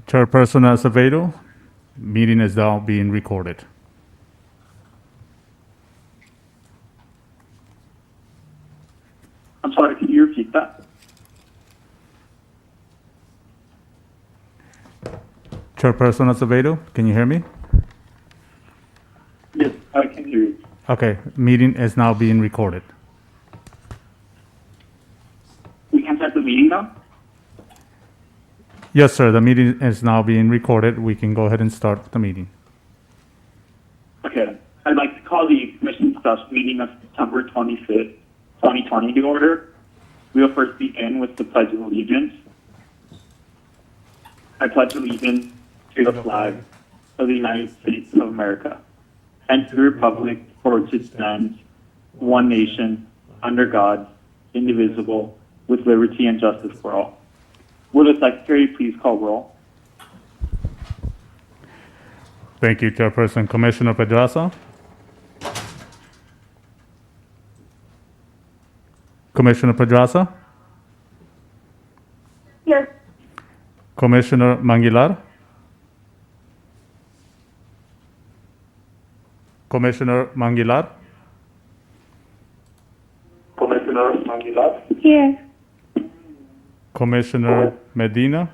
Chairperson Acevedo, meeting is now being recorded. I'm sorry, can you repeat that? Chairperson Acevedo, can you hear me? Yes, I can hear you. Okay, meeting is now being recorded. We can start the meeting now? Yes, sir, the meeting is now being recorded. We can go ahead and start the meeting. Okay. I'd like to call the Commission Special Meeting of September 25th, 2020 to order. We will first begin with the Pledge of Allegiance. I pledge allegiance to the flag of the United States of America and to the republic for which it stands, one nation, under God, indivisible, with liberty and justice for all. Will the Secretary please call roll? Thank you, Chairperson. Commissioner Pedraza? Commissioner Pedraza? Here. Commissioner Manguilar? Commissioner Manguilar? Commissioner Manguilar. Here. Commissioner Medina?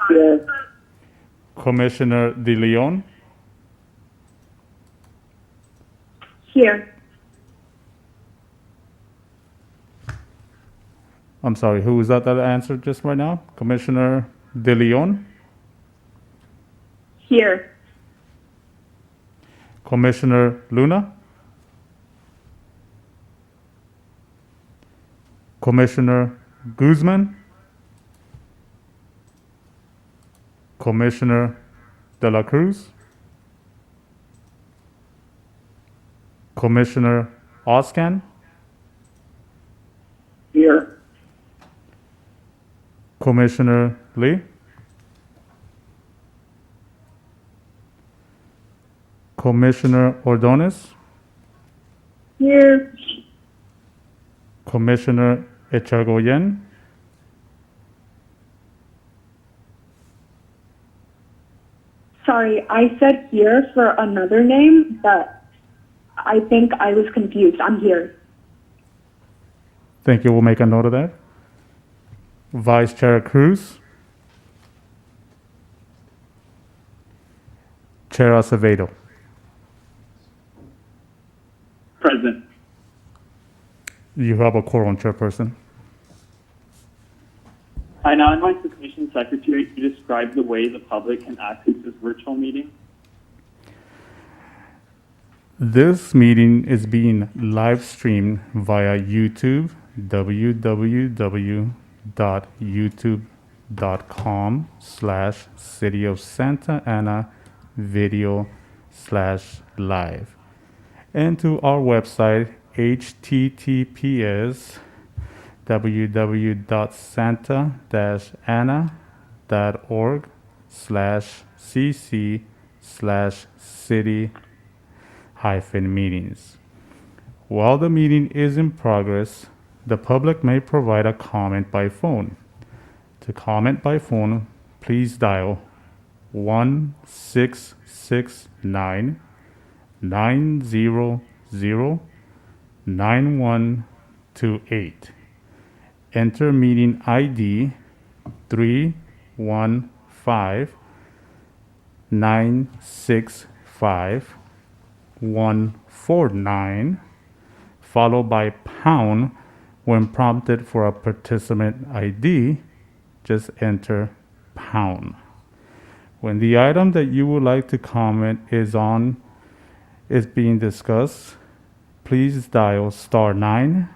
Yes. Commissioner De Leon? Here. I'm sorry, who was that answered just right now? Commissioner De Leon? Here. Commissioner Luna? Commissioner Guzman? Commissioner De La Cruz? Commissioner Oscan? Here. Commissioner Lee? Commissioner Ordonez? Here. Commissioner Echagoyen? Sorry, I said here for another name, but I think I was confused. I'm here. Thank you. We'll make a note of that. Vice Chair Cruz? Chair Acevedo? Present. You have a quorum, Chairperson. I now invite the Commission Secretary to describe the way the public can access this virtual meeting. This meeting is being live streamed via YouTube, www.youtube.com/City of Santa Ana video/live, and to our website, https://santa-ana.org/cc/city-meetings. While the meeting is in progress, the public may provide a comment by phone. To comment by phone, please dial 1-669-900-9128. Enter meeting ID 315-965-149, followed by pound. When prompted for a participant ID, just enter pound. When the item that you would like to comment is being discussed, please dial *9.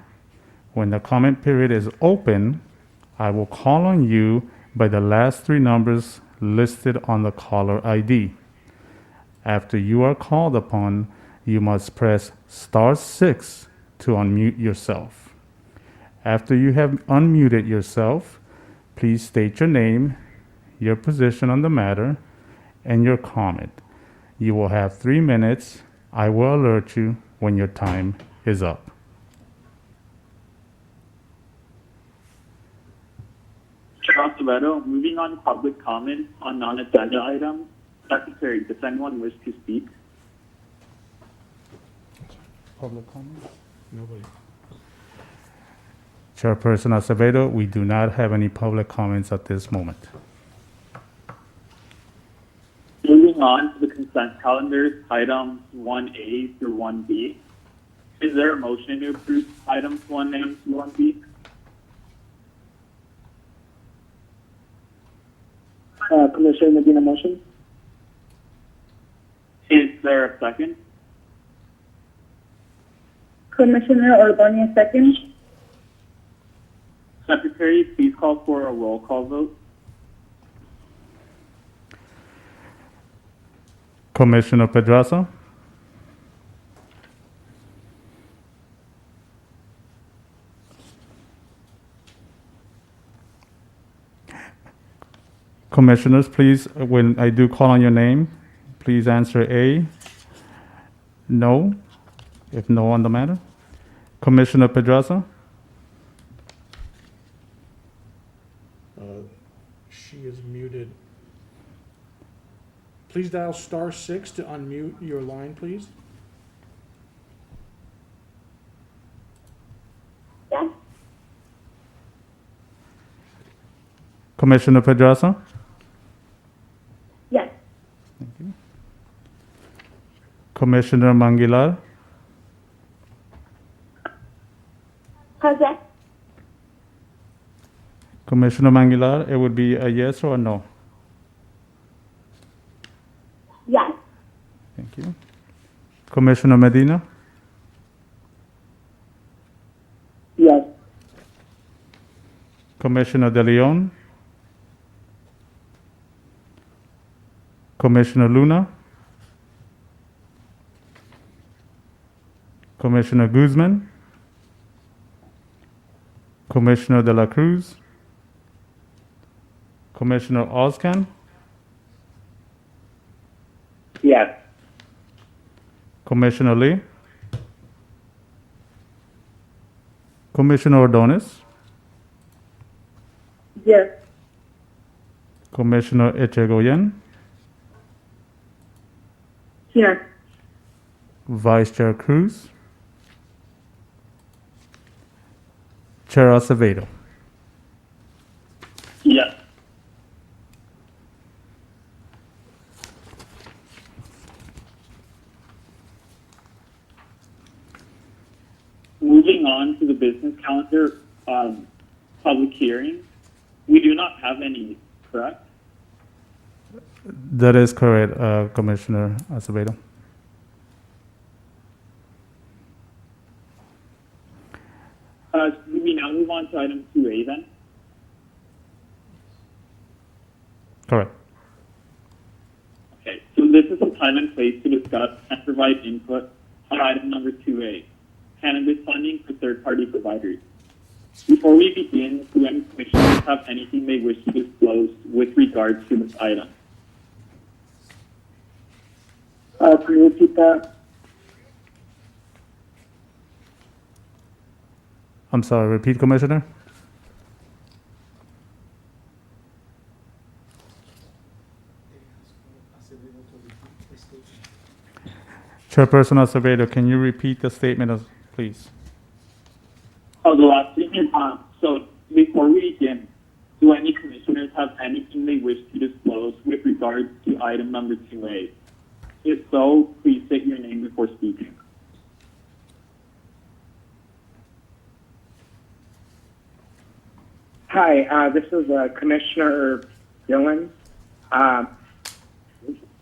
When the comment period is open, I will call on you by the last three numbers listed on the caller ID. After you are called upon, you must press *6 to unmute yourself. After you have unmuted yourself, please state your name, your position on the matter, and your comment. You will have 3 minutes. I will alert you when your time is up. Chair Acevedo, moving on to public comment on non-agenda items. Secretary, does anyone wish to speak? Public comments? Nobody. Chairperson Acevedo, we do not have any public comments at this moment. Moving on to the consent calendar, items 1A through 1B. Is there a motion to approve items 1A through 1B? Commissioner Medina, motion. Is there a second? Commissioner Ordonez, second. Secretary, please call for a roll call vote. Commissioner Pedraza? Commissioners, please, when I do call on your name, please answer A, no, if no on the matter. Commissioner Pedraza? She is muted. Please dial *6 to unmute your line, please. Yes. Commissioner Pedraza? Yes. Commissioner Mangilar? Present. Commissioner Mangilar, it would be a yes or a no? Yes. Thank you. Commissioner Medina? Yes. Commissioner De Leon? Commissioner Luna? Commissioner Guzman? Commissioner De La Cruz? Commissioner Oscan? Yes. Commissioner Lee? Commissioner Ordonez? Yes. Commissioner Echegoyen? Here. Vice Chair Cruz? Chair Acevedo? Yes. Moving on to the business calendar, public hearings. We do not have any, correct? That is correct, Commissioner Acevedo. Do we now move on to item 2A then? Correct. Okay, so this is a time and place to discuss and provide input on item number 2A, cannabis funding for third-party providers. Before we begin, do any commissioners have anything they wish to disclose with regards to this item? Can you repeat that? I'm sorry, repeat, Commissioner? Chairperson Acevedo, can you repeat the statement, please? Oh, the last thing is, so before we begin, do any commissioners have anything they wish to disclose with regards to item number 2A? If so, please state your name before speaking. Hi, this is Commissioner Dillon.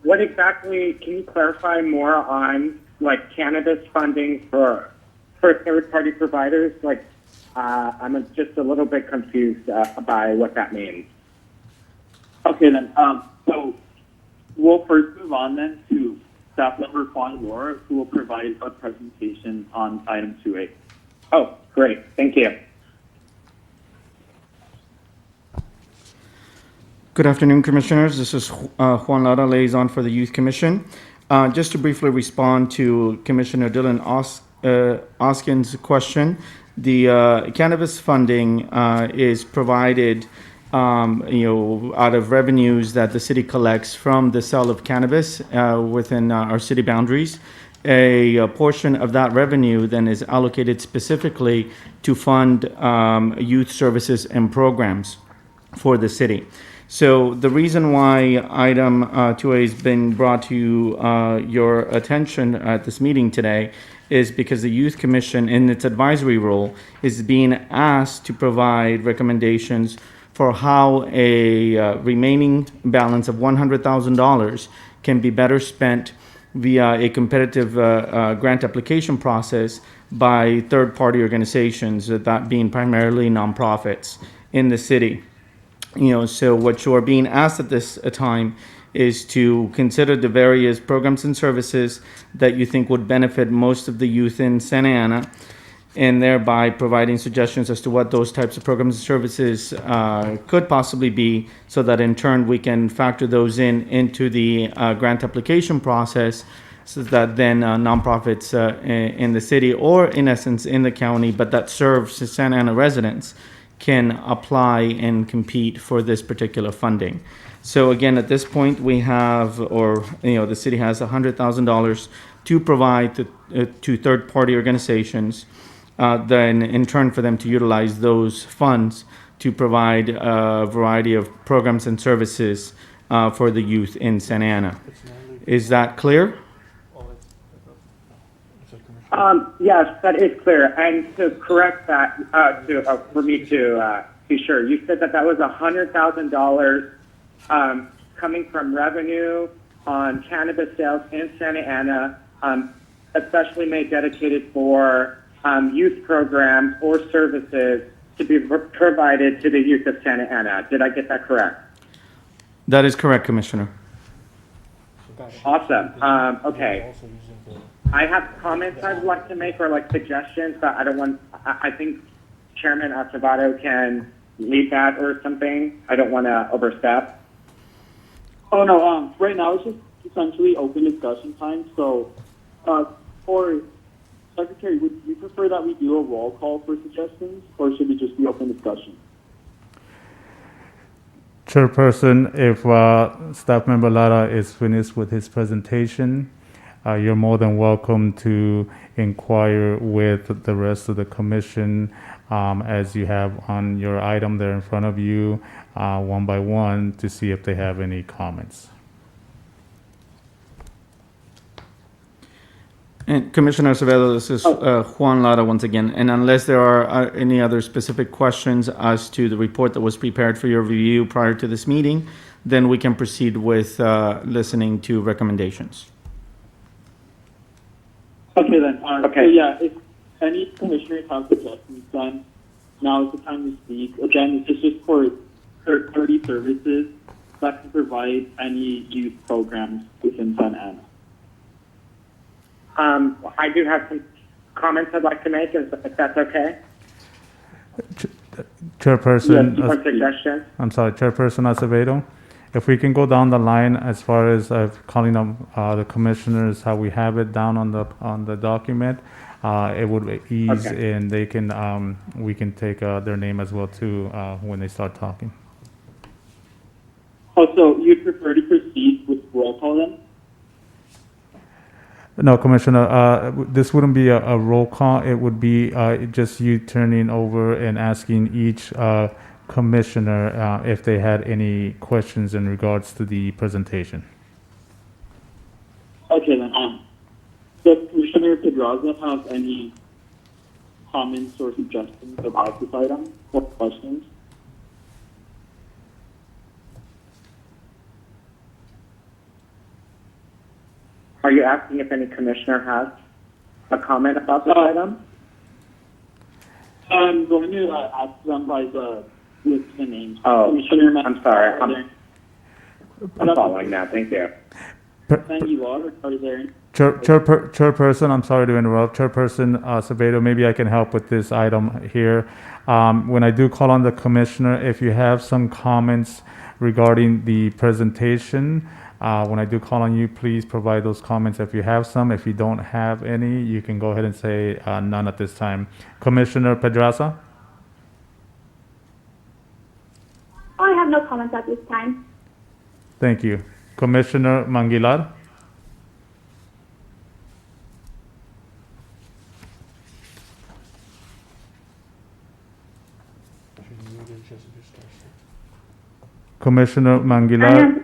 What exactly, can you clarify more on like cannabis funding for third-party providers? Like, I'm just a little bit confused by what that means. Okay then, so we'll first move on then to staff member Juan Laura, who will provide a presentation on item 2A. Oh, great, thank you. Good afternoon, Commissioners. This is Juan Lara, Liaison for the Youth Commission. Just to briefly respond to Commissioner Dylan Oskin's question, the cannabis funding is provided out of revenues that the city collects from the sale of cannabis within our city boundaries. A portion of that revenue then is allocated specifically to fund youth services and programs for the city. So the reason why item 2A has been brought to your attention at this meeting today is because the Youth Commission, in its advisory role, is being asked to provide recommendations for how a remaining balance of $100,000 can be better spent via a competitive grant application process by third-party organizations, that being primarily nonprofits in the city. So what you're being asked at this time is to consider the various programs and services that you think would benefit most of the youth in Santa Ana, and thereby providing suggestions as to what those types of programs and services could possibly be, so that in turn we can factor those into the grant application process, so that then nonprofits in the city, or in essence in the county, but that serves Santa Ana residents, can apply and compete for this particular funding. So again, at this point, we have, the city has $100,000 to provide to third-party organizations, then in turn for them to utilize those funds to provide a variety of programs and services for the youth in Santa Ana. Is that clear? Yes, that is clear. And to correct that, for me to be sure, you said that was $100,000 coming from revenue on cannabis sales in Santa Ana, especially made dedicated for youth programs or services to be provided to the youth of Santa Ana. Did I get that correct? That is correct, Commissioner. Awesome. Okay. I have comments I'd like to make, or like suggestions, but I think Chairman Acevedo can lead that or something. I don't want to overstep. Oh, no, right now it's just essentially open discussion time. So, for Secretary, would you prefer that we do a roll call for suggestions, or should we just be open discussion? Chairperson, if Staff Member Lara is finished with his presentation, you're more than welcome to inquire with the rest of the commission as you have on your item there in front of you, one by one, to see if they have any comments. And Commissioner Acevedo, this is Juan Lara once again. And unless there are any other specific questions as to the report that was prepared for your review prior to this meeting, then we can proceed with listening to recommendations. Okay, then. Okay. So, yeah, if any commissioners have suggestions, then now is the time to speak. Again, this is just for third-party services that can provide any youth programs within Santa Ana. I do have some comments I'd like to make, if that's okay. Chairperson, Yes, or suggestions. I'm sorry, Chairperson Acevedo, if we can go down the line as far as calling them the commissioners, how we have it down on the document, it would ease, Okay. and they can we can take their name as well too when they start talking. Also, you'd prefer to proceed with roll call then? No, Commissioner, this wouldn't be a roll call. It would be just you turning over and asking each commissioner if they had any questions in regards to the presentation. Okay, then. Does Commissioner Pedraza have any comments or suggestions about this item or questions? Are you asking if any commissioner has a comment about this item? I'm going to ask them by the list of the names. Oh, Commissioner I'm sorry. are there- I'm following now. Thank you. Thank you, Laura. Are there? Chairperson, I'm sorry to interrupt. Chairperson Acevedo, maybe I can help with this item here. When I do call on the commissioner, if you have some comments regarding the presentation, when I do call on you, please provide those comments if you have some. If you don't have any, you can go ahead and say none at this time. Commissioner Pedraza? Hi, no comments at this time. Thank you. Commissioner Manguilar? Commissioner Manguilar?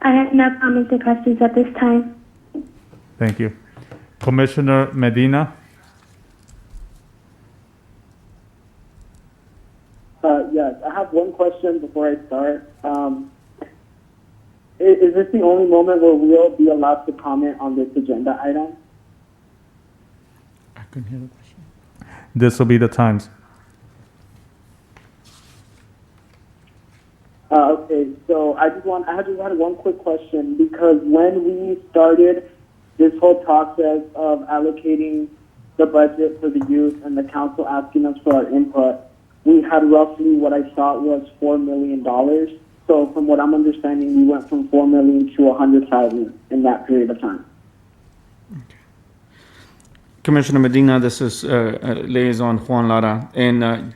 I have no comments or questions at this time. Thank you. Commissioner Medina? Yes, I have one question before I start. Is this the only moment where we'll be allowed to comment on this agenda item? I couldn't hear the question. This will be the times. Okay, so I just had one quick question, because when we started this whole process of allocating the budget for the youth and the council asking us for our input, we had roughly what I thought was $4 million. So from what I'm understanding, we went from $4 million to 100,000 in that period of time. Commissioner Medina, this is Liaison Juan Lara, and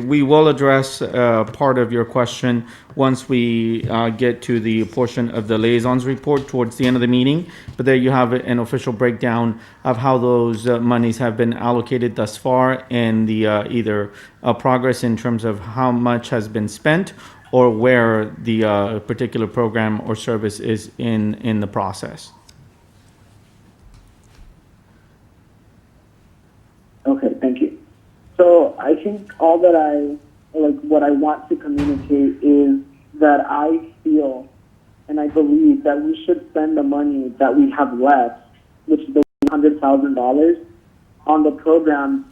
we will address part of your question once we get to the portion of the liaison's report towards the end of the meeting. But there you have an official breakdown of how those monies have been allocated thus far, and the either progress in terms of how much has been spent or where the particular program or service is in the process. Okay, thank you. So I think all that what I want to communicate is that I feel and I believe that we should spend the money that we have left, which is the $100,000, on the programs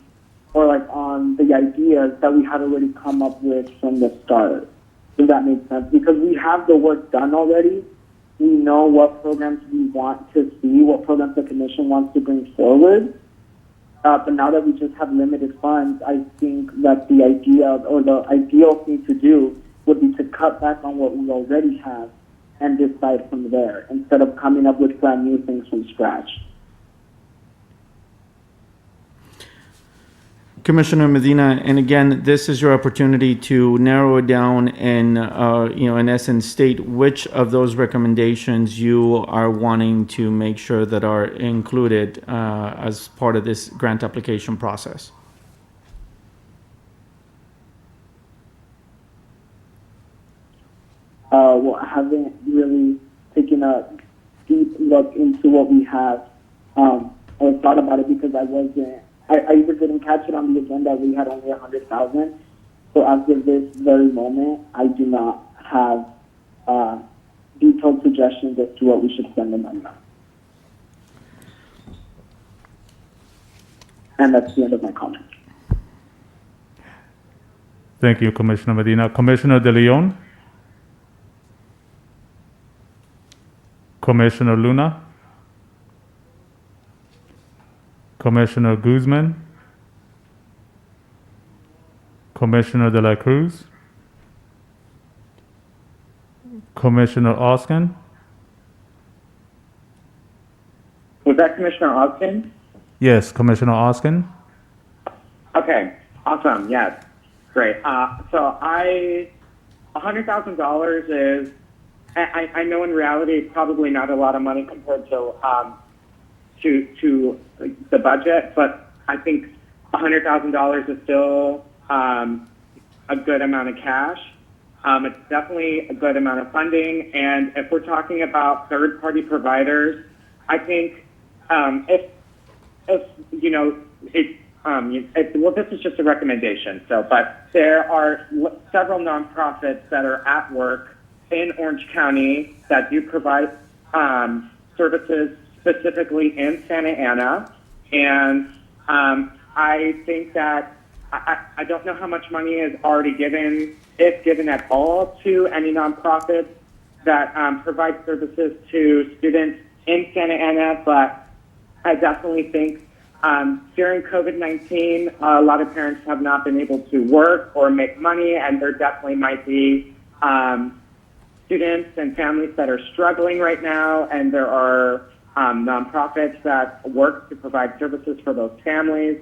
or on the ideas that we had already come up with from the start. Does that make sense? Because we have the work done already. We know what programs we want to see, what programs the commission wants to bring forward. But now that we just have limited funds, I think that the idea or the ideal thing to do would be to cut back on what we already have and decide from there instead of coming up with brand new things from scratch. Commissioner Medina, and again, this is your opportunity to narrow it down and, in essence, state which of those recommendations you are wanting to make sure that are included as part of this grant application process. Well, I haven't really taken a deep look into what we have or thought about it because I either didn't catch it on the agenda. We had only 100,000. So as of this very moment, I do not have detailed suggestions as to what we should spend the money on. And that's the end of my comment. Thank you, Commissioner Medina. Commissioner De Leon? Commissioner Luna? Commissioner Guzman? Commissioner De La Cruz? Commissioner Oskin? Was that Commissioner Oskin? Yes, Commissioner Oskin. Okay, awesome. Yes, great. So $100,000 is, I know in reality it's probably not a lot of money compared to the budget, but I think $100,000 is still a good amount of cash. It's definitely a good amount of funding, and if we're talking about third-party providers, I think if you know well, this is just a recommendation. So, but there are several nonprofits that are at work in Orange County that do provide services specifically in Santa Ana, and I think that I don't know how much money is already given, if given at all, to any nonprofits that provide services to students in Santa Ana, but I definitely think during COVID-19, a lot of parents have not been able to work or make money, and there definitely might be students and families that are struggling right now, and there are nonprofits that work to provide services for those families.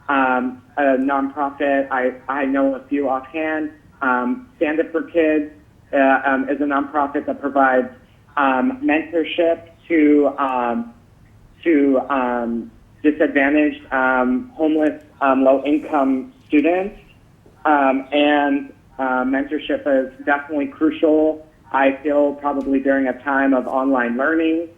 A nonprofit, I know a few offhand, Stand Up for Kids is a nonprofit that provides mentorship to disadvantaged, homeless, low-income students, and mentorship is definitely crucial. I feel probably during a time of online learning,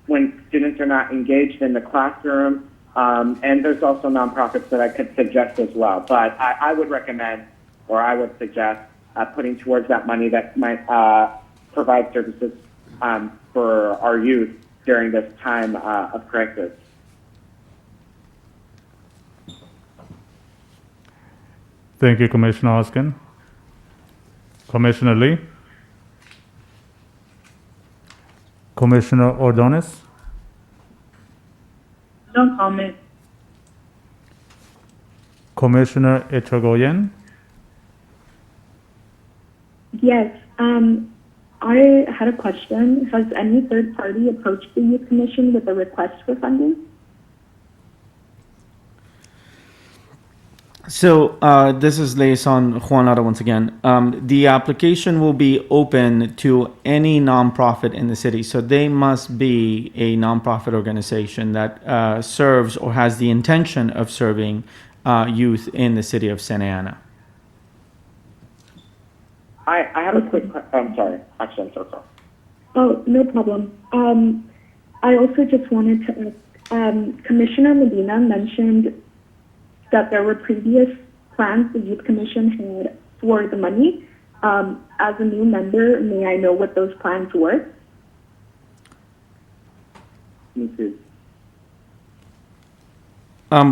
when students are not engaged in the classroom, and there's also nonprofits that I could suggest as well. But I would recommend, or I would suggest, putting towards that money that might provide services for our youth during this time of crisis. Thank you, Commissioner Hoskin. Commissioner Lee? Commissioner Ordonez? No comment. Commissioner Echegoyen? Yes, I had a question. Has any third party approached the Youth Commission with a request for funding? So this is Liaison Juan Lara once again. The application will be open to any nonprofit in the city. So they must be a nonprofit organization that serves or has the intention of serving youth in the city of Santa Ana. I have a quick. I'm sorry. Actually, I'm so sorry. Oh, no problem. I also just wanted to ask, Commissioner Medina mentioned that there were previous plans the Youth Commission had for the money. As a new member, may I know what those plans were? Me too.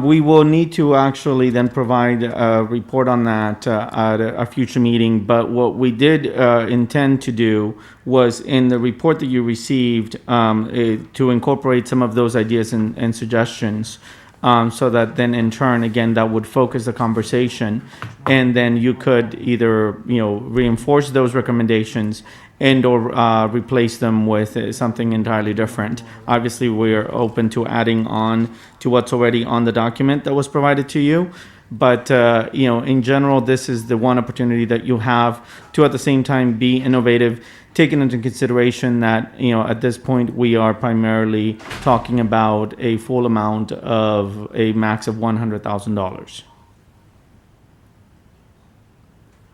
We will need to actually then provide a report on that at a future meeting. But what we did intend to do was in the report that you received to incorporate some of those ideas and suggestions. So that then in turn, again, that would focus the conversation, and then you could either, reinforce those recommendations and or replace them with something entirely different. Obviously, we're open to adding on to what's already on the document that was provided to you. But, in general, this is the one opportunity that you have to at the same time be innovative, taking into consideration that, at this point, we are primarily talking about a full amount of a max of $100,000.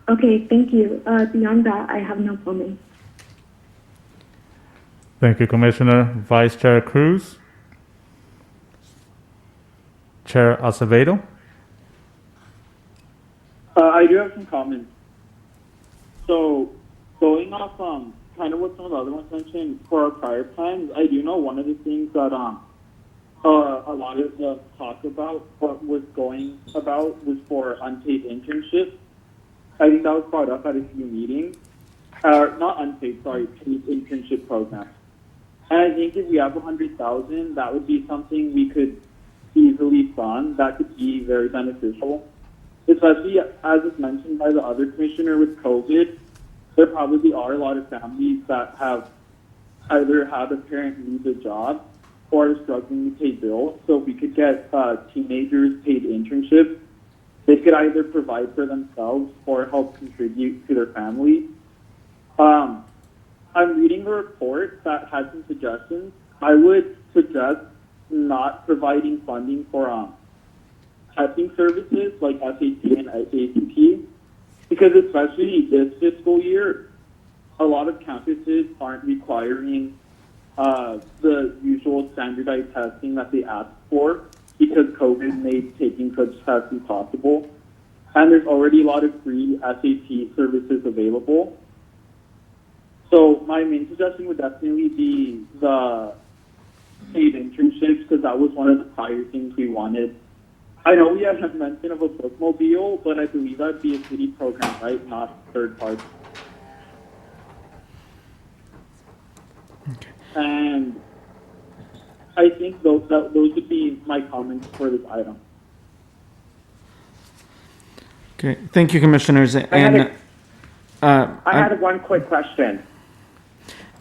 Okay, thank you. Beyond that, I have no comment. Thank you, Commissioner. Vice Chair Cruz? Chair Acevedo? I do have some comments. So, going off kind of what some of the other ones mentioned for our prior plans, I do know one of the things that a lot of the talk about what was going about was for unpaid internships. I think that was brought up at a few meetings. Not unpaid, sorry, paid internship programs. And I think if we have 100,000, that would be something we could easily fund. That could be very beneficial. Especially as is mentioned by the other commissioner with COVID, there probably are a lot of families that have either had a parent lose a job or are struggling to pay bills. So if we could get teenagers paid internships, they could either provide for themselves or help contribute to their family. I'm reading the report that has some suggestions. I would suggest not providing funding for testing services like SAT and ACT, because especially this fiscal year, a lot of campuses aren't requiring the usual standardized testing that they ask for because COVID made taking such tests impossible. And there's already a lot of free SAT services available. So my main suggestion would definitely be the paid internships, because that was one of the prior things we wanted. I know we had a mention of a bookmobile, but I believe that'd be a city program, right? Not third party. Okay. And I think those would be my comments for this item. Okay, thank you, commissioners. I had one quick question.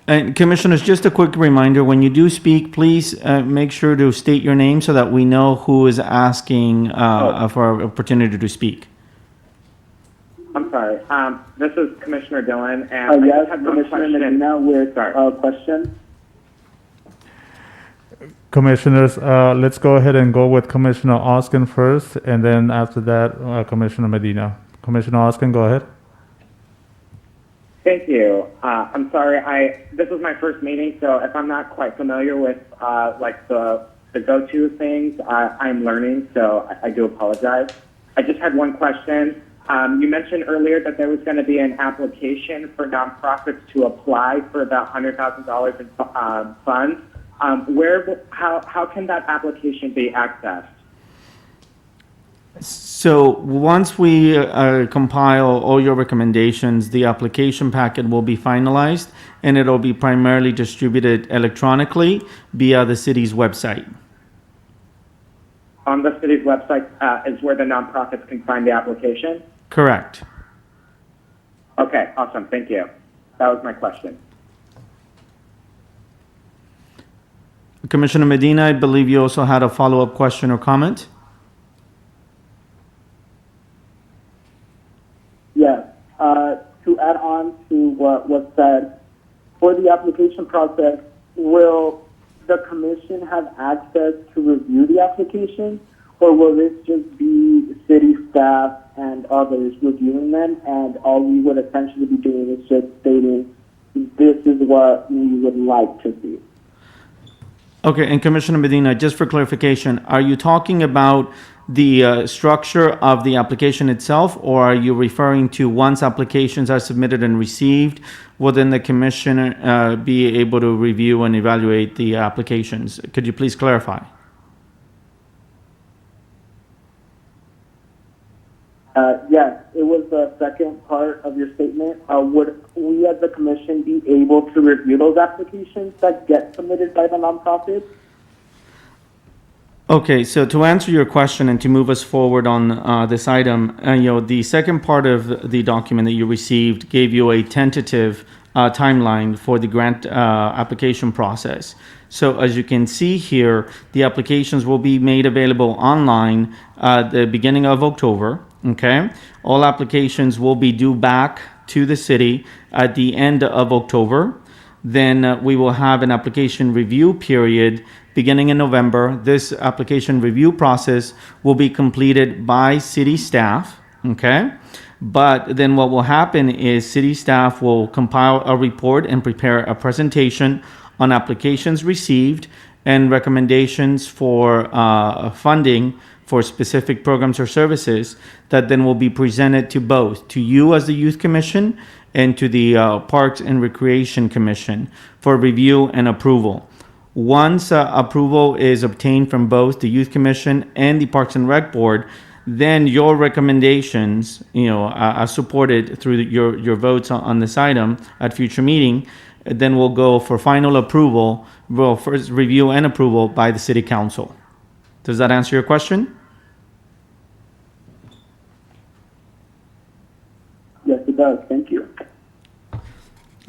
And commissioners, just a quick reminder, when you do speak, please make sure to state your name so that we know who is asking for an opportunity to speak. I'm sorry. This is Commissioner Dillon, and I Yes, just had one Commissioner question. Medina with Sorry. a question. Commissioners, let's go ahead and go with Commissioner Oskin first, and then after that, Commissioner Medina. Commissioner Oskin, go ahead. Thank you. I'm sorry. This is my first meeting, so if I'm not quite familiar with like the go-to things, I'm learning, so I do apologize. I just had one question. You mentioned earlier that there was going to be an application for nonprofits to apply for about $100,000 in funds. How can that application be accessed? So once we compile all your recommendations, the application packet will be finalized and it'll be primarily distributed electronically via the city's website. On the city's website is where the nonprofits can find the application? Correct. Okay, awesome. Thank you. That was my question. Commissioner Medina, I believe you also had a follow-up question or comment? Yes. To add on to what was said, for the application process, will the commission have access to review the application, or will this just be city staff and others reviewing them, and all we would essentially be doing is just stating, this is what we would like to see? Okay, and Commissioner Medina, just for clarification, are you talking about the structure of the application itself, or are you referring to once applications are submitted and received, will then the commission be able to review and evaluate the applications? Could you please clarify? Yes, it was the second part of your statement. Would we as the commission be able to review those applications that get submitted by the nonprofits? Okay, so to answer your question and to move us forward on this item, the second part of the document that you received gave you a tentative timeline for the grant application process. So as you can see here, the applications will be made available online at the beginning of October. Okay, all applications will be due back to the city at the end of October. Then we will have an application review period beginning in November. This application review process will be completed by city staff. Okay, but then what will happen is city staff will compile a report and prepare a presentation on applications received and recommendations for funding for specific programs or services that then will be presented to both, to you as the Youth Commission and to the Parks and Recreation Commission for review and approval. Once approval is obtained from both the Youth Commission and the Parks and Rec Board, then your recommendations, are supported through your votes on this item at future meeting, then will go for final approval, well, first review and approval by the City Council. Does that answer your question? Yes, it does. Thank you.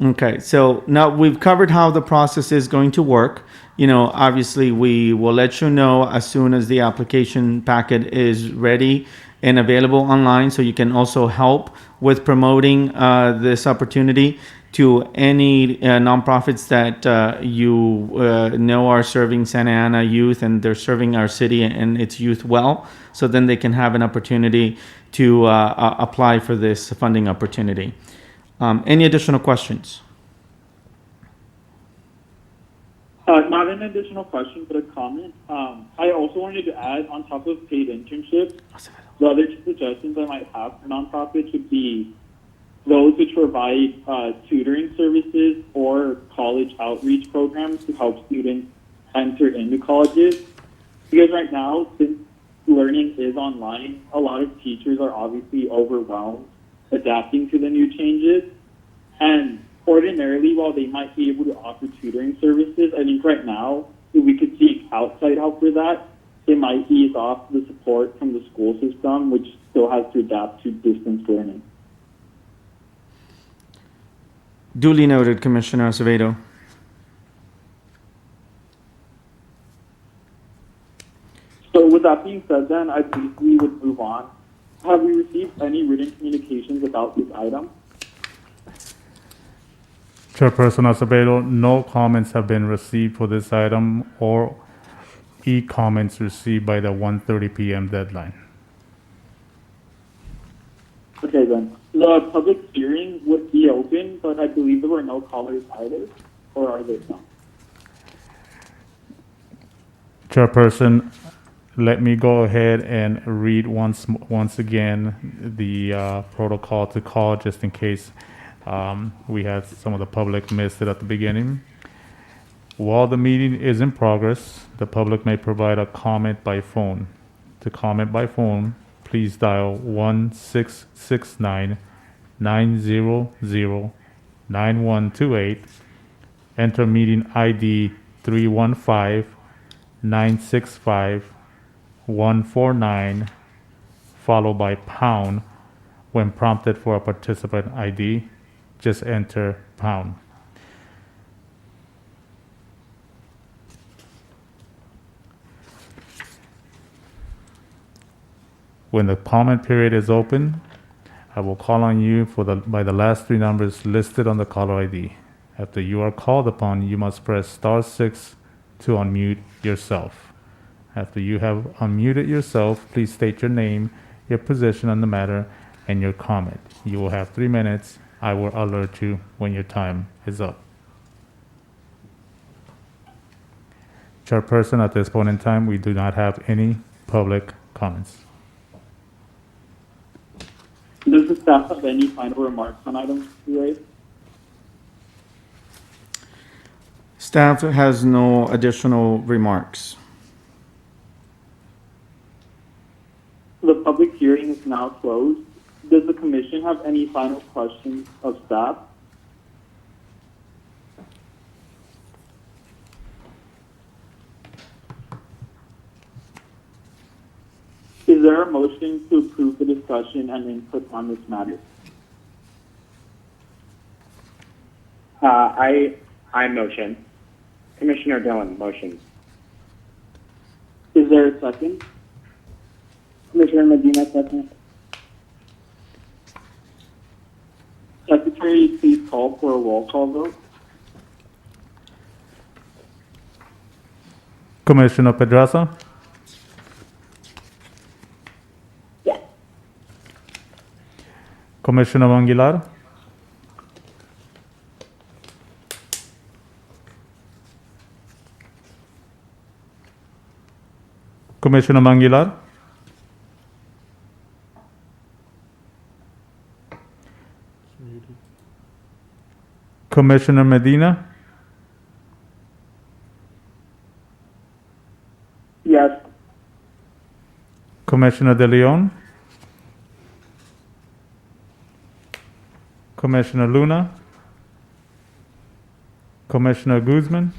Okay, so now we've covered how the process is going to work. Obviously we will let you know as soon as the application packet is ready and available online, so you can also help with promoting this opportunity to any nonprofits that you know are serving Santa Ana youth, and they're serving our city and its youth well, so then they can have an opportunity to apply for this funding opportunity. Any additional questions? Not an additional question, but a comment. I also wanted to add, on top of paid internships, the other two suggestions I might have for nonprofits would be those which provide tutoring services or college outreach programs to help students enter into colleges. Because right now, since learning is online, a lot of teachers are obviously overwhelmed adapting to the new changes. And ordinarily, while they might be able to offer tutoring services, I think right now, if we could seek outside help for that, it might ease off the support from the school system, which still has to adapt to distance learning. Duly noted, Commissioner Acevedo. So with that being said, then I believe we would move on Have we received any written communications about this item? Chairperson Acevedo, no comments have been received for this item or e-comments received by the 1:30 p.m. deadline. Okay then. The public hearing would be open, but I believe there were no callers either, or are there some? Chairperson, let me go ahead and read once again the protocol to call, just in case we had some of the public missed it at the beginning. While the meeting is in progress, the public may provide a comment by phone. To comment by phone, please dial 1-669-900-9128. Enter meeting ID 315-965-149, followed by pound. When prompted for a participant ID, just enter pound. When the comment period is open, I will call on you by the last three numbers listed on the caller ID. After you are called upon, you must press *6 to unmute yourself. After you have unmuted yourself, please state your name, your position on the matter, and your comment. You will have 3 minutes. I will alert you when your time is up. Chairperson, at this point in time, we do not have any public comments. Does the staff have any final remarks on items today? Staff has no additional remarks. The public hearing is now closed. Does the commission have any final questions of staff? Is there a motion to approve the discussion and input on this matter? I motion. Commissioner Dillon, motion. Is there a second? Commissioner Medina, second. Secretary, please call for a roll call vote. Commissioner Pedraza? Yes. Commissioner Manguilar? Commissioner Manguilar? Commissioner Medina? Yes. Commissioner De Leon? Commissioner Luna? Commissioner Guzman?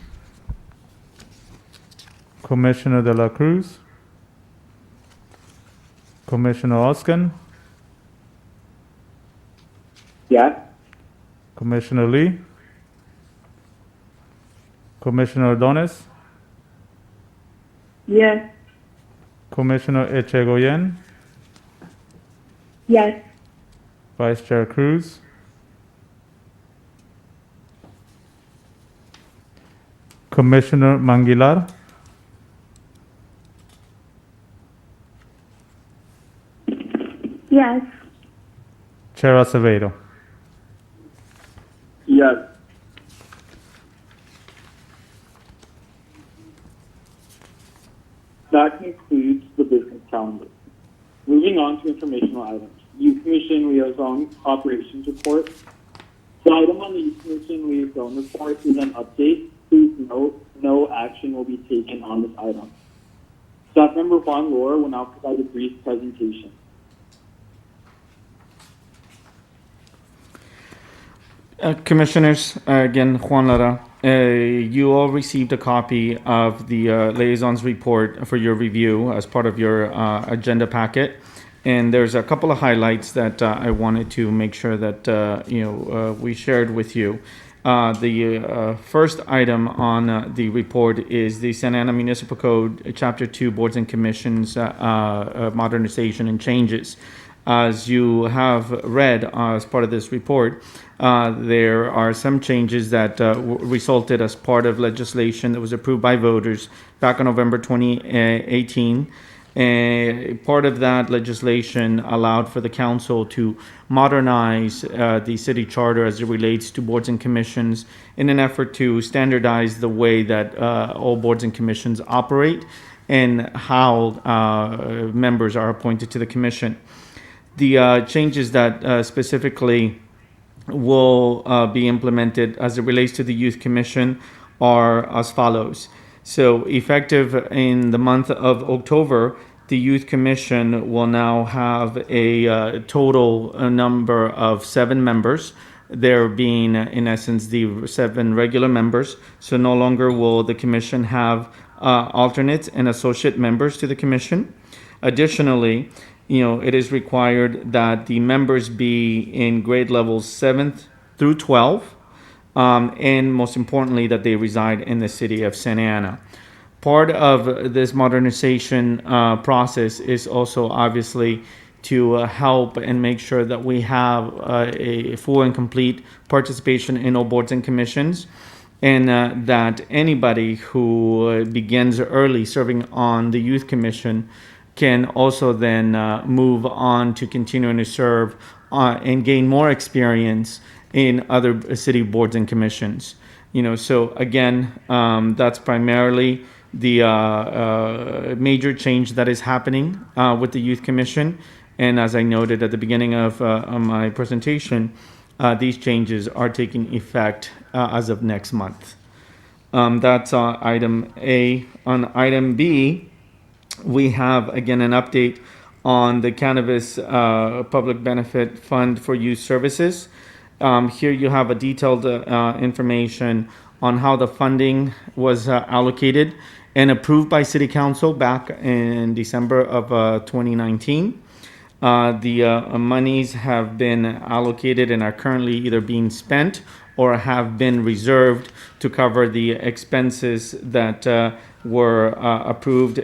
Commissioner De La Cruz? Commissioner Oskin? Yes. Commissioner Lee? Commissioner Ordonez? Yes. Commissioner Echegoyen? Yes. Vice Chair Cruz? Commissioner Manguilar? Yes. Chair Acevedo? Yes. That concludes the business calendar. Moving on to informational items. Youth Commission Liaison Operations Report. The item on the Youth Commission Liaison Report is an update. Please note, no action will be taken on this item. Staff Member Juan Laura will now provide a brief presentation. Commissioners, again, Juan Lara, you all received a copy of the liaison's report for your review as part of your agenda packet. And there's a couple of highlights that I wanted to make sure that we shared with you. The first item on the report is the Santa Ana Municipal Code, Chapter 2, Boards and Commissions Modernization and Changes. as you have read as part of this report, there are some changes that resulted as part of legislation that was approved by voters back in November 2018. Part of that legislation allowed for the council to modernize the city charter as it relates to boards and commissions in an effort to standardize the way that all boards and commissions operate and how members are appointed to the commission. The changes that specifically will be implemented as it relates to the Youth Commission are as follows. So effective in the month of October, the Youth Commission will now have a total number of 7 members. There being, in essence, the 7 regular members. So no longer will the commission have alternates and associate members to the commission. Additionally, it is required that the members be in grade levels 7th through 12th. And most importantly, that they reside in the city of Santa Ana. Part of this modernization process is also obviously to help and make sure that we have a full and complete participation in all boards and commissions, and that anybody who begins early serving on the Youth Commission can also then move on to continuing to serve and gain more experience in other city boards and commissions. So again, that's primarily the major change that is happening with the Youth Commission. And as I noted at the beginning of my presentation, these changes are taking effect as of next month. That's item A. On item B, we have again an update on the Cannabis Public Benefit Fund for Youth Services. Here you have a detailed information on how the funding was allocated and approved by City Council back in December of 2019. The monies have been allocated and are currently either being spent or have been reserved to cover the expenses that were approved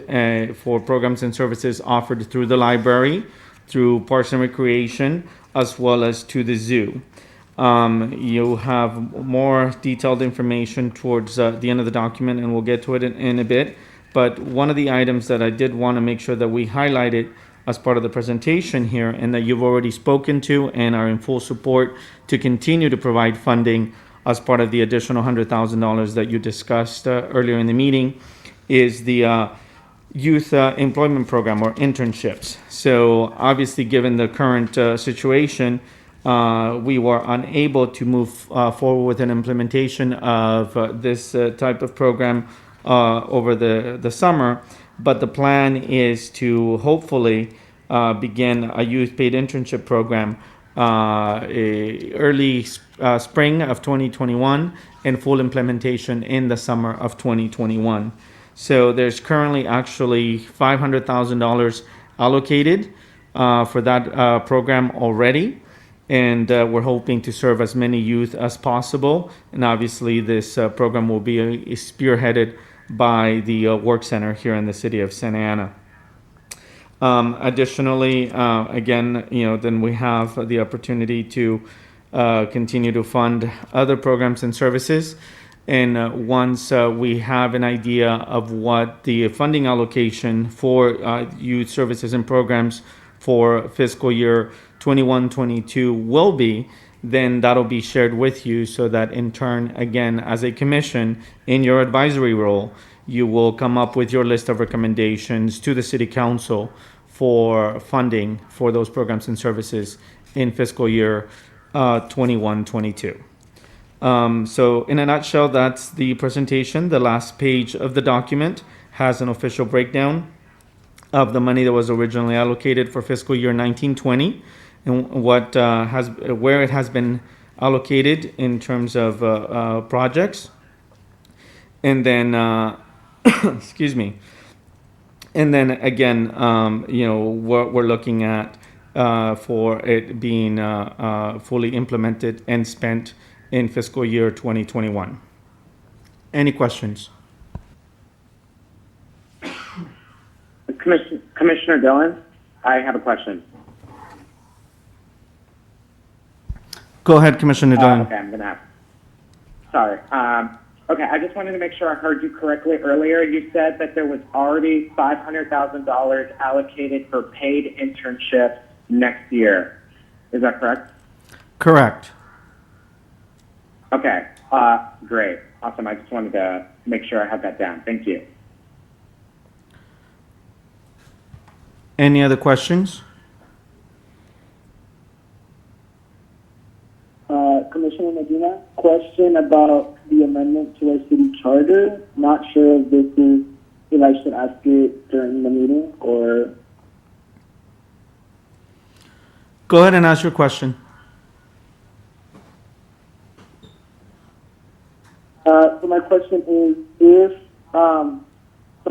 for programs and services offered through the library, through Parks and Recreation, as well as to the zoo. You have more detailed information towards the end of the document, and we'll get to it in a bit. But one of the items that I did want to make sure that we highlighted as part of the presentation here, and that you've already spoken to and are in full support to continue to provide funding as part of the additional $100,000 that you discussed earlier in the meeting, is the youth employment program or internships. So obviously, given the current situation, we were unable to move forward with an implementation of this type of program over the summer. But the plan is to hopefully begin a youth paid internship program early spring of 2021 and full implementation in the summer of 2021. So there's currently actually $500,000 allocated for that program already. And we're hoping to serve as many youth as possible. And obviously this program will be spearheaded by the Work Center here in the city of Santa Ana. Additionally, again, then we have the opportunity to continue to fund other programs and services. And once we have an idea of what the funding allocation for youth services and programs for fiscal year 21-22 will be, then that'll be shared with you, so that in turn, again, as a commission in your advisory role, you will come up with your list of recommendations to the city council for funding for those programs and services in fiscal year 21-22. So in a nutshell, that's the presentation. The last page of the document has an official breakdown of the money that was originally allocated for fiscal year 19-20 and what where it has been allocated in terms of projects. And then, excuse me. And then again, what we're looking at for it being fully implemented and spent in fiscal year 2021. Any questions? Commissioner Dillon, I have a question. Go ahead, Commissioner Dillon. Okay, I'm gonna have. Sorry. Okay, I just wanted to make sure I heard you correctly earlier. You said that there was already $500,000 allocated for paid internships next year. Is that correct? Correct. Okay. Great. Awesome. I just wanted to make sure I had that down. Thank you. Any other questions? Commissioner Medina, question about the amendment to our city charter. Not sure if I should ask it during the meeting or. Go ahead and ask your question. So my question is, if some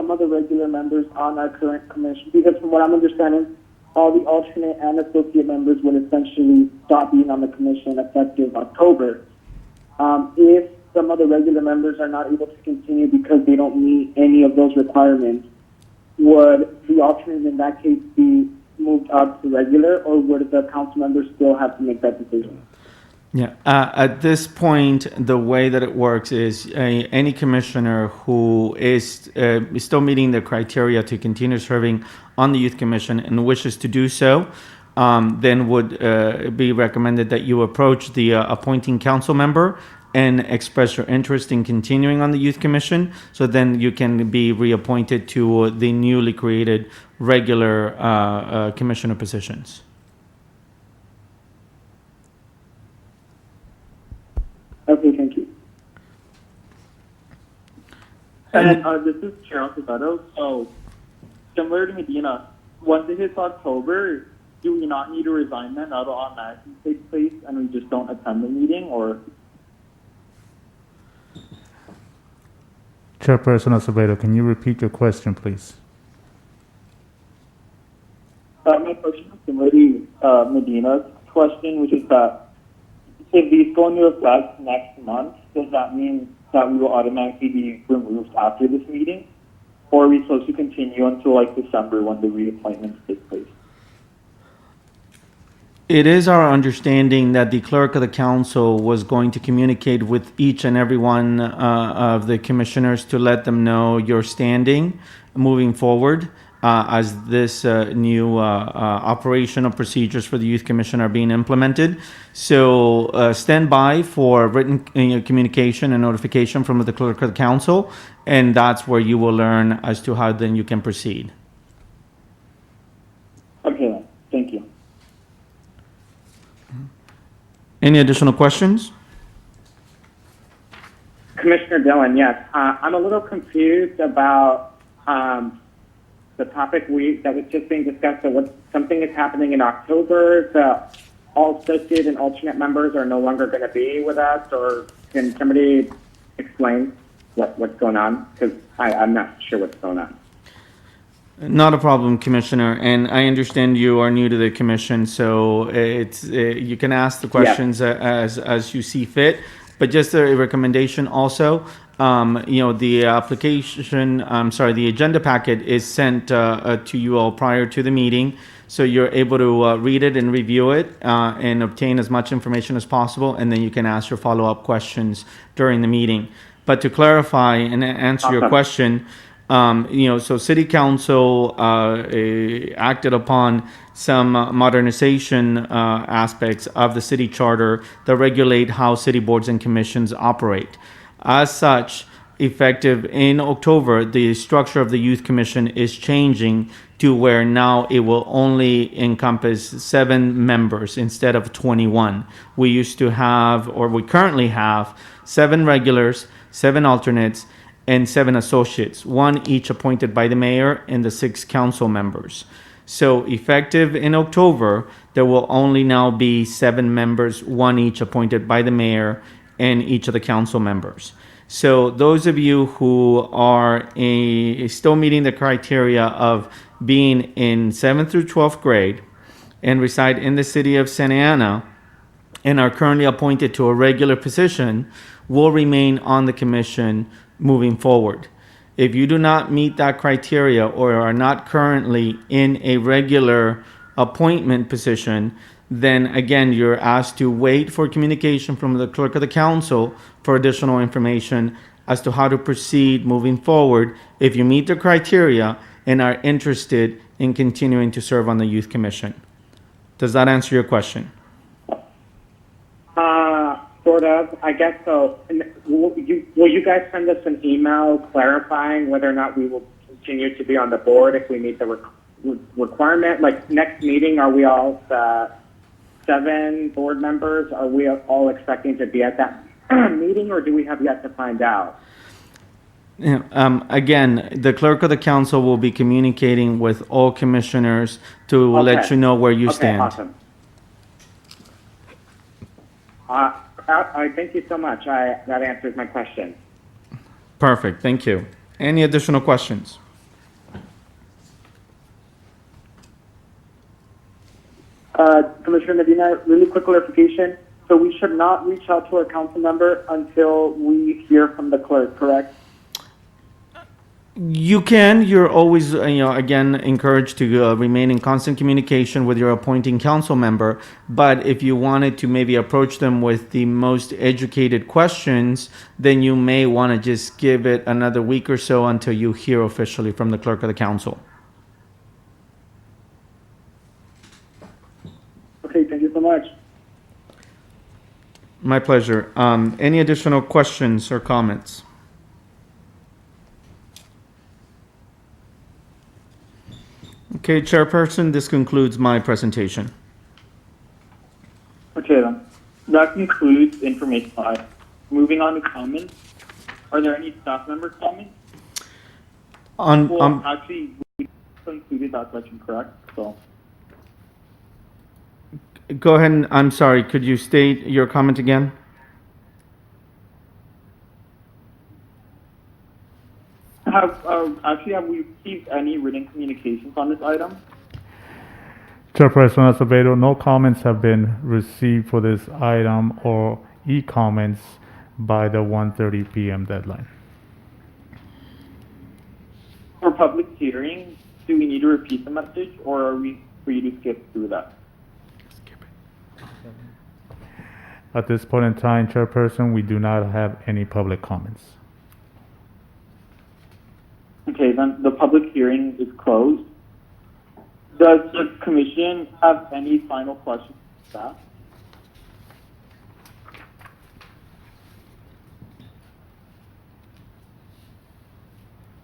of the regular members on our current commission, because from what I'm understanding, all the alternate and associate members would essentially stop being on the commission effective October. If some of the regular members are not able to continue because they don't meet any of those requirements, would the alternate in that case be moved up to regular, or would the council members still have to make that decision? Yeah. At this point, the way that it works is any commissioner who is still meeting the criteria to continue serving on the Youth Commission and wishes to do so, then would be recommended that you approach the appointing council member and express your interest in continuing on the Youth Commission. So then you can be reappointed to the newly created regular commissioner positions. Okay, thank you. And this is Cheryl Cavato. So, similar to Medina, once it hits October, do we not need to resign then? That'll automatically take place and we just don't attend the meeting, or? Chairperson Acevedo, can you repeat your question, please? My question is similar to Medina's question, which is that if these go into effect next month, does that mean that we will automatically be removed after this meeting? Or are we supposed to continue until like December when the reappointments take place? It is our understanding that the clerk of the council was going to communicate with each and every one of the commissioners to let them know your standing moving forward as this new operational procedures for the Youth Commission are being implemented. So stand by for written communication and notification from the clerk of the council, and that's where you will learn as to how then you can proceed. Okay, thank you. Any additional questions? Commissioner Dillon, yes. I'm a little confused about the topic that was just being discussed. So something is happening in October. All associate and alternate members are no longer going to be with us, or can somebody explain what's going on? Because I'm not sure what's going on. Not a problem, Commissioner, and I understand you are new to the commission, so it's you can ask the questions as you see fit. But just a recommendation also, the the agenda packet is sent to you all prior to the meeting, so you're able to read it and review it and obtain as much information as possible, and then you can ask your follow-up questions during the meeting. But to clarify and answer your question, so City Council acted upon some modernization aspects of the city charter that regulate how city boards and commissions operate. As such, effective in October, the structure of the Youth Commission is changing to where now it will only encompass 7 members instead of 21. We used to have, or we currently have, 7 regulars, 7 alternates, and 7 associates, 1 each appointed by the mayor and the 6 council members. So effective in October, there will only now be 7 members, 1 each appointed by the mayor and each of the council members. So those of you who are still meeting the criteria of being in 7th through 12th grade and reside in the city of Santa Ana and are currently appointed to a regular position will remain on the commission moving forward. If you do not meet that criteria or are not currently in a regular appointment position, then again, you're asked to wait for communication from the clerk of the council for additional information as to how to proceed moving forward if you meet the criteria and are interested in continuing to serve on the Youth Commission. Does that answer your question? Sort of, I guess so. And will you guys send us an email clarifying whether or not we will continue to be on the board if we meet the requirement? Like next meeting, are we all 7 board members? Are we all expecting to be at that meeting, or do we have yet to find out? Yeah, again, the clerk of the council will be communicating with all commissioners to let Okay. you know where you Okay, stand. awesome. I thank you so much. That answers my question. Perfect, thank you. Any additional questions? Commissioner Medina, really quick clarification. So we should not reach out to our council member until we hear from the clerk, correct? You can. You're always, again, encouraged to remain in constant communication with your appointing council member. But if you wanted to maybe approach them with the most educated questions, then you may want to just give it another week or so until you hear officially from the clerk of the council. Okay, thank you so much. My pleasure. Any additional questions or comments? Okay, Chairperson, this concludes my presentation. Okay then. That concludes information 5. Moving on to comments. Are there any staff member comments? Well, actually, we concluded that section, correct? So. Go ahead and, I'm sorry, could you state your comment again? Have we received any written communications on this item? Chairperson Acevedo, no comments have been received for this item or e-comments by the 1:30 p.m. deadline. For public hearing, do we need to repeat the message, or are we free to skip through that? At this point in time, Chairperson, we do not have any public comments. Okay, then the public hearing is closed. Does the commission have any final questions for staff?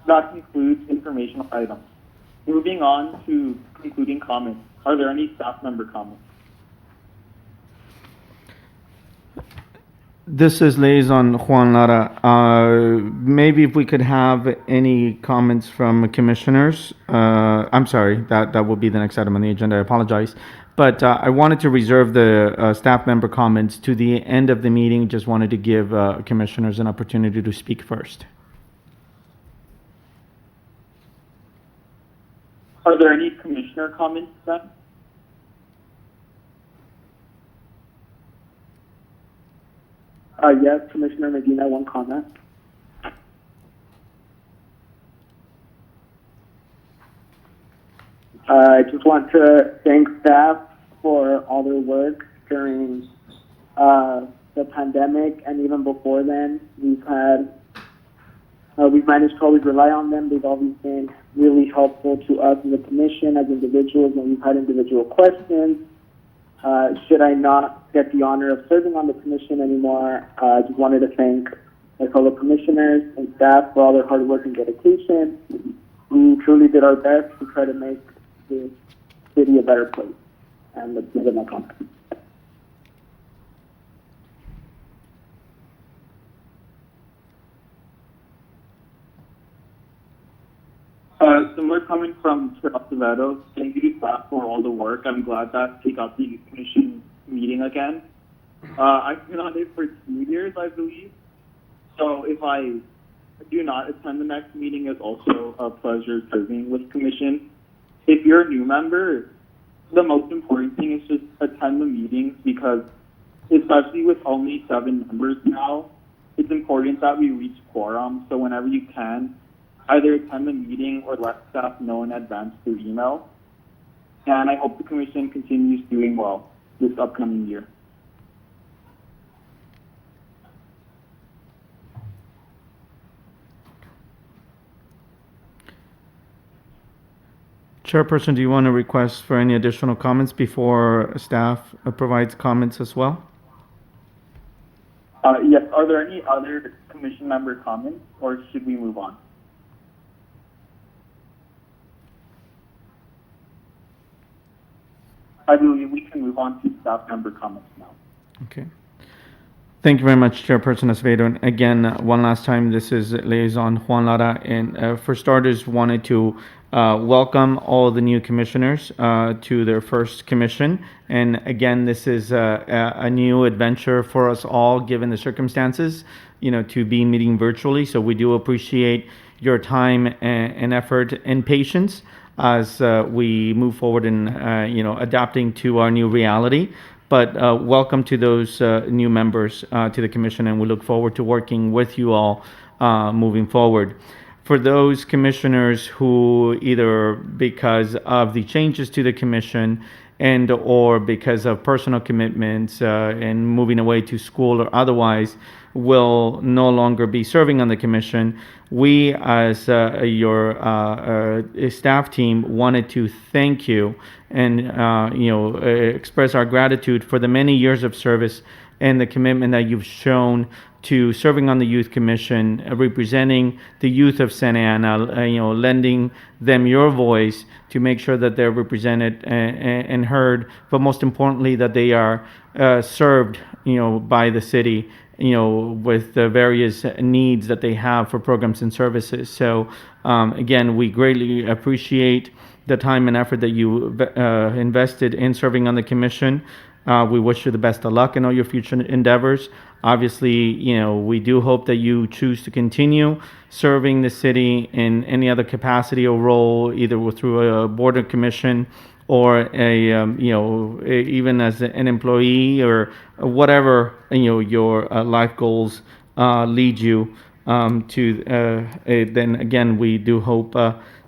That concludes informational items. Moving on to concluding comments. Are there any staff member comments? This is Liaison Juan Lara. Maybe if we could have any comments from commissioners. I'm sorry, that will be the next item on the agenda. I apologize. But I wanted to reserve the staff member comments to the end of the meeting. Just wanted to give commissioners an opportunity to speak first. Are there any commissioner comments then? Yes, Commissioner Medina, one comment. I just want to thank staff for all their work during the pandemic, and even before then. We've managed to always rely on them. They've always been really helpful to us in the commission as individuals when we've had individual questions. Should I not get the honor of serving on the commission anymore, I just wanted to thank my fellow commissioners and staff for all their hard work and dedication. We truly did our best to try to make the city a better place. And that's my comment. Similar comment from Chair Acevedo. Thank you to staff for all the work. I'm glad that we got the commission meeting again. I've been on it for 2 years, I believe. So if I do not attend the next meeting, it's also a pleasure serving with commission. If you're a new member, the most important thing is just attend the meetings, because especially with only 7 members now, it's important that we reach quorum. So whenever you can, either attend the meeting or let staff know in advance through email. And I hope the commission continues doing well. this upcoming year. Chairperson, do you want to request for any additional comments before staff provides comments as well? Yes, are there any other commission member comments, or should we move on? I believe we can move on to staff member comments now. Okay. Thank you very much, Chairperson Acevedo. And again, one last time, this is Liaison Juan Lara. And for starters, wanted to welcome all the new commissioners to their first commission. And again, this is a new adventure for us all, given the circumstances, to be meeting virtually. So we do appreciate your time and effort and patience as we move forward in, adapting to our new reality. But welcome to those new members to the commission, and we look forward to working with you all moving forward. For those commissioners who either because of the changes to the commission and or because of personal commitments and moving away to school or otherwise will no longer be serving on the commission, we as your staff team wanted to thank you and express our gratitude for the many years of service and the commitment that you've shown to serving on the Youth Commission, representing the youth of Santa Ana, lending them your voice to make sure that they're represented and heard, but most importantly, that they are served, by the city, with the various needs that they have for programs and services. So, again, we greatly appreciate the time and effort that you invested in serving on the commission. We wish you the best of luck in all your future endeavors. Obviously, we do hope that you choose to continue serving the city in any other capacity or role, either through a board or commission or even as an employee or whatever, your life goals lead you to. Then again, we do hope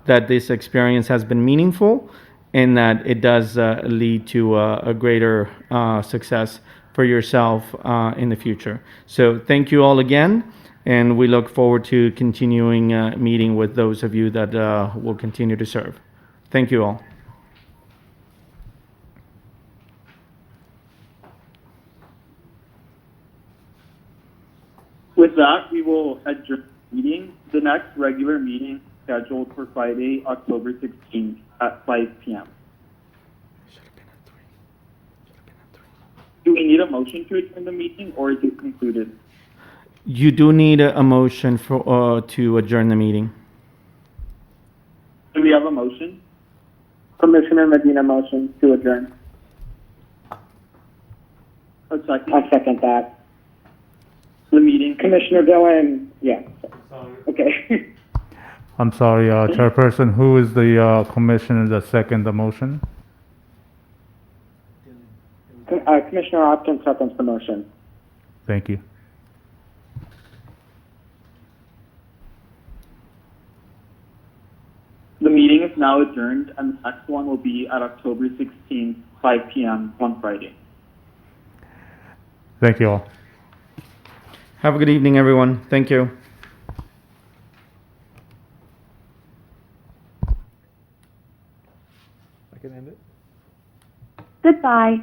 that this experience has been meaningful and that it does lead to a greater success for yourself in the future. So thank you all again, and we look forward to continuing meeting with those of you that will continue to serve. Thank you all. With that, we will adjourn the meeting. The next regular meeting scheduled for Friday, October 16th at 5 p.m. Do we need a motion to adjourn the meeting, or is it concluded? You do need a motion for to adjourn the meeting. Do we have a motion? Commissioner Medina motion to adjourn. A second. I second that. The meeting. Commissioner Dillon, yeah. Okay. I'm sorry, Chairperson, who is the commissioner that second the motion? Commissioner Opton seconds the motion. Thank you. The meeting is now adjourned, and the next one will be at October 16th, 5 p.m. on Friday. Thank you all. Have a good evening, everyone. Thank you. I can end it. Goodbye.